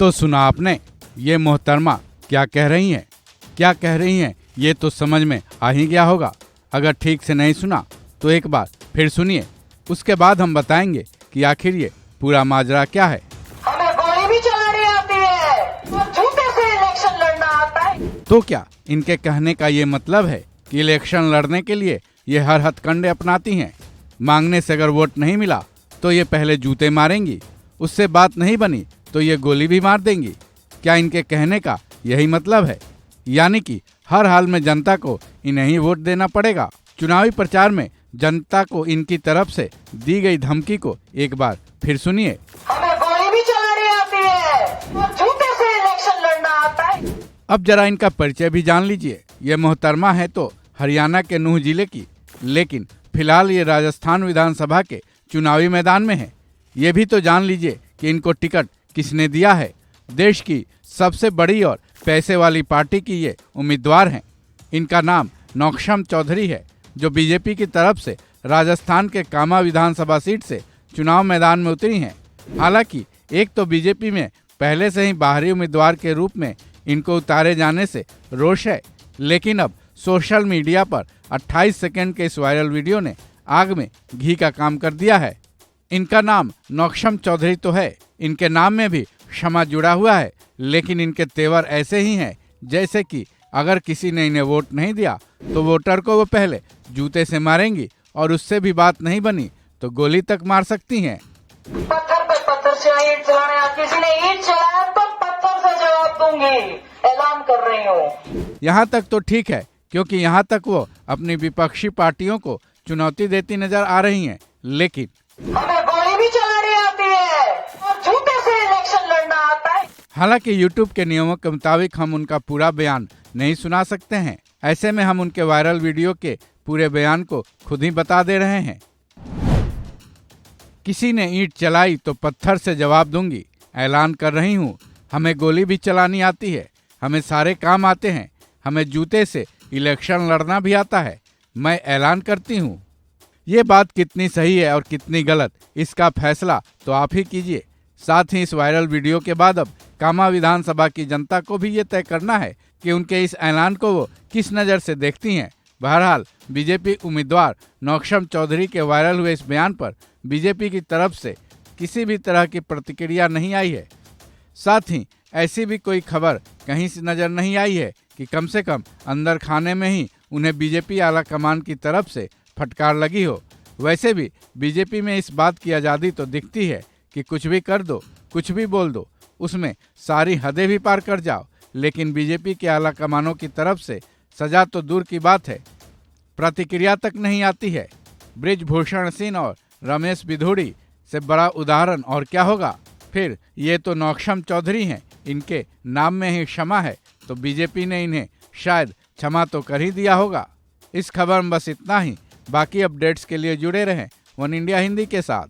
तो सुना आपने, ये मोहतरमा क्या कह रही हैं? क्या कह रही हैं ये तो समझ में आ ही गया होगा। अगर ठीक से नहीं सुना तो एक बार फिर सुनिए, उसके बाद हम बताएंगे कि आखिर ये पूरा माजरा क्या है। हमें गोली भी चलानी आती है और झूठे से इलेक्शन लड़ना आता है। तो क्या इनके कहने का ये मतलब है कि इलेक्शन लड़ने के लिए ये हर हथकंडे अपनाती हैं? मांगने से अगर वोट नहीं मिला तो ये पहले जूते मारेंगी, उससे बात नहीं बनी तो ये गोली भी मार देंगी। क्या इनके कहने का यही मतलब है? यानी कि हर हाल में जनता को इन्हें ही वोट देना पड़ेगा। चुनावी प्रचार में जनता को इनकी तरफ से दी गई धमकी को एक बार फिर सुनिए। हमें गोली भी चलानी आती है और झूठे से इलेक्शन लड़ना आता है। अब जरा इनका परिचय भी जान लीजिए। ये मोहतरमा है तो हरियाणा के नूह जिले की, लेकिन फिलहाल ये राजस्थान विधानसभा के चुनावी मैदान में है। ये भी तो जान लीजिए कि इनको टिकट किसने दिया है। देश की सबसे बड़ी और पैसे वाली पार्टी की ये उम्मीदवार हैं। इनका नाम नौक्षम चौधरी है, जो बीजेपी की तरफ से राजस्थान के कामा विधानसभा सीट से चुनाव मैदान में उतरी हैं। हालांकि एक तो बीजेपी में पहले से ही बाहरी उम्मीदवार के रूप में इनको उतारे जाने से रोष है, लेकिन अब सोशल मीडिया पर 28 सेकंड के इस वायरल वीडियो ने आग में घी का काम कर दिया है। इनका नाम नौक्षम चौधरी तो है, इनके नाम में भी क्षमा जुड़ा हुआ है, लेकिन इनके तेवर ऐसे ही हैं जैसे कि अगर किसी ने इन्हें वोट नहीं दिया तो वोटर को वो पहले जूते से मारेंगी और उससे भी बात नहीं बनी तो गोली तक मार सकती हैं। पत्थर पे पत्थर से ईंट चलाने, किसी ने ईंट चलाया तो पत्थर से जवाब दूंगी, ऐलान कर रही हूँ। यहाँ तक तो ठीक है, क्योंकि यहाँ तक वो अपनी विपक्षी पार्टियों को चुनौती देती नजर आ रही हैं, लेकिन हमें गोली भी चलानी आती है और झूठे से इलेक्शन लड़ना आता है। हालांकि YouTube के नियमों के मुताबिक हम उनका पूरा बयान नहीं सुना सकते हैं। ऐसे में हम उनके वायरल वीडियो के पूरे बयान को खुद ही बता दे रहे हैं। किसी ने ईंट चलाई तो पत्थर से जवाब दूंगी, ऐलान कर रही हूँ। हमें गोली भी चलानी आती है, हमें सारे काम आते हैं, हमें जूते से इलेक्शन लड़ना भी आता है। मैं ऐलान करती हूँ। ये बात कितनी सही है और कितनी गलत, इसका फैसला तो आप ही कीजिए। साथ ही इस वायरल वीडियो के बाद अब कामा विधानसभा की जनता को भी ये तय करना है कि उनके इस ऐलान को वो किस नज़र से देखती हैं। बहरहाल बीजेपी उम्मीदवार नौक्षम चौधरी के वायरल हुए इस बयान पर बीजेपी की तरफ से किसी भी तरह की प्रतिक्रिया नहीं आई है। साथ ही ऐसी भी कोई खबर कहीं से नज़र नहीं आई है कि कम से कम अंदर खाने में ही उन्हें बीजेपी आला कमान की तरफ से फटकार लगी हो। वैसे भी बीजेपी में इस बात की आज़ादी तो दिखती है कि कुछ भी कर दो, कुछ भी बोल दो, उसमें सारी हदें भी पार कर जाओ, लेकिन बीजेपी के आला कमानों की तरफ से सजा तो दूर की बात है, प्रतिक्रिया तक नहीं आती है। बृजभूषण सिंह और रमेश बिधूड़ी से बड़ा उदाहरण और क्या होगा। फिर ये तो नौक्षम चौधरी हैं, इनके नाम में ही क्षमा है, तो बीजेपी ने इन्हें शायद क्षमा तो कर ही दिया होगा। इस खबर में बस इतना ही। बाकी अपडेट्स के लिए जुड़े रहें वन इंडिया हिंदी के साथ।